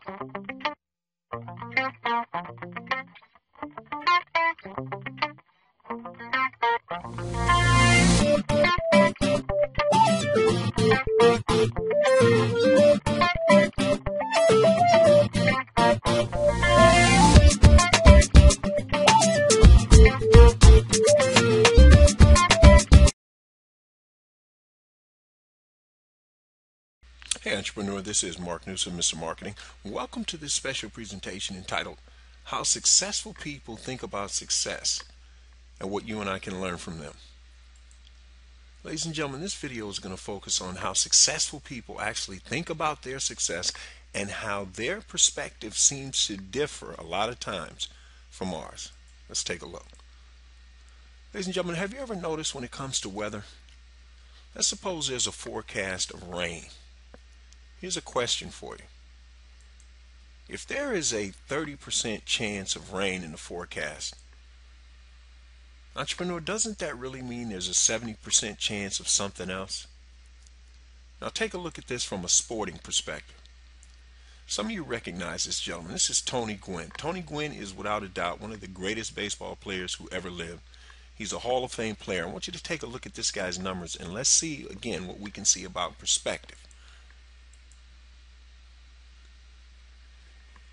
Hey entrepreneur, this is Mark Newsom, Mr. Marketing. Welcome to this special presentation entitled How Successful People Think About Success and What You and I Can Learn from Them. Ladies and gentlemen, this video is going to focus on how successful people actually think about their success and how their perspective seems to differ a lot of times from ours. Let's take a look. Ladies and gentlemen, have you ever noticed when it comes to weather? Let's suppose there's a forecast of rain. Here's a question for you. If there is a 30% chance of rain in the forecast, entrepreneur, doesn't that really mean there's a 70% chance of something else? Now take a look at this from a sporting perspective. Some of you recognize this gentleman. This is Tony Gwynn. Tony Gwynn is without a doubt one of the greatest baseball players who ever lived. He's a Hall of Fame player. I want you to take a look at this guy's numbers and let's see again what we can see about perspective.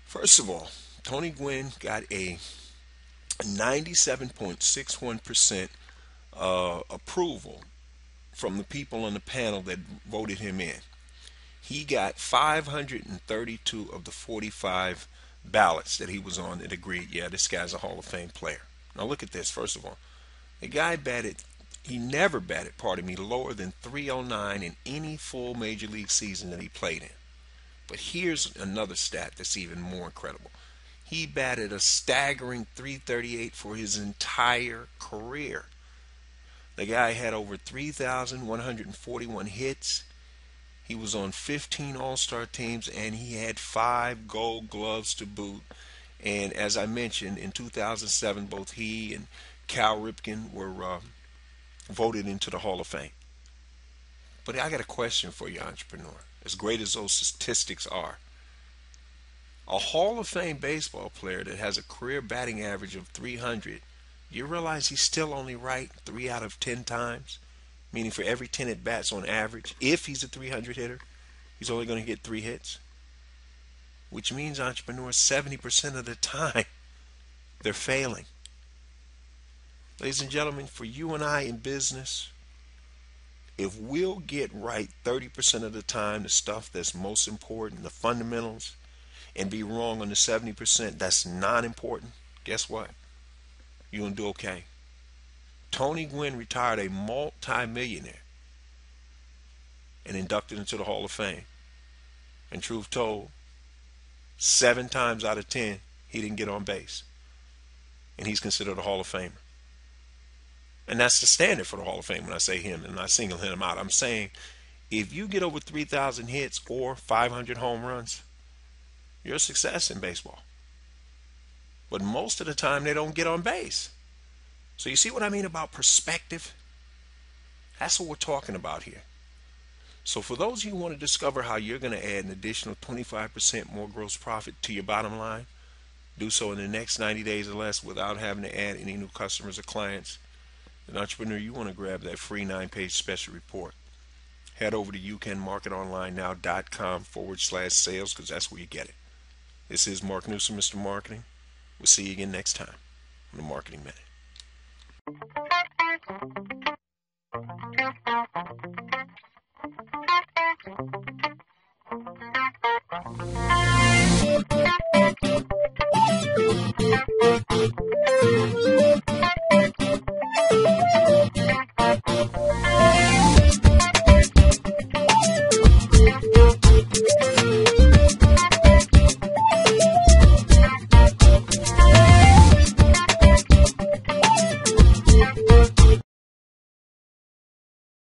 First of all, Tony Gwynn got a 97.61% approval from the people on the panel that voted him in. He got 532 of the 45 ballots that he was on that agreed, yeah, this guy's a Hall of Fame player. Now look at this. First of all, the guy never batted, lower than 309 in any full major league season that he played in. But here's another stat that's even more incredible. He batted a staggering 338 for his entire career. The guy had over 3,141 hits. He was on 15 All-Star teams, and he had 5 Gold Gloves to boot. And as I mentioned, in 2007, both he and Cal Ripken were voted into the Hall of Fame. But I got a question for you, entrepreneur. As great as those statistics are, a Hall of Fame baseball player that has a career batting average of 300, you realize he's still only right 3 out of 10 times? Meaning for every 10 at bats on average, if he's a 300 hitter, he's only going to get 3 hits. Which means, entrepreneurs, 70% of the time, they're failing. Ladies and gentlemen, for you and I in business, if we'll get right 30% of the time, the stuff that's most important, the fundamentals, and be wrong on the 70% that's not important, guess what? You're going to do okay. Tony Gwynn retired a multi-millionaire and inducted into the Hall of Fame. And truth told, 7 times out of 10, he didn't get on base. And he's considered a Hall of Famer. And that's the standard for the Hall of Fame when I say him, and I'm not singling him out. I'm saying if you get over 3,000 hits or 500 home runs, you're a success in baseball. But most of the time, they don't get on base. So you see what I mean about perspective? That's what we're talking about here. So for those of you who want to discover how you're going to add an additional 25% more gross profit to your bottom line, do so in the next 90 days or less without having to add any new customers or clients. An entrepreneur, you want to grab that free 9-page special report. Head over to youcanmarketonlinenow.com/sales because that's where you get it. This is Mark Newsom, Mr. Marketing. We'll see you again next time on the Marketing Minute.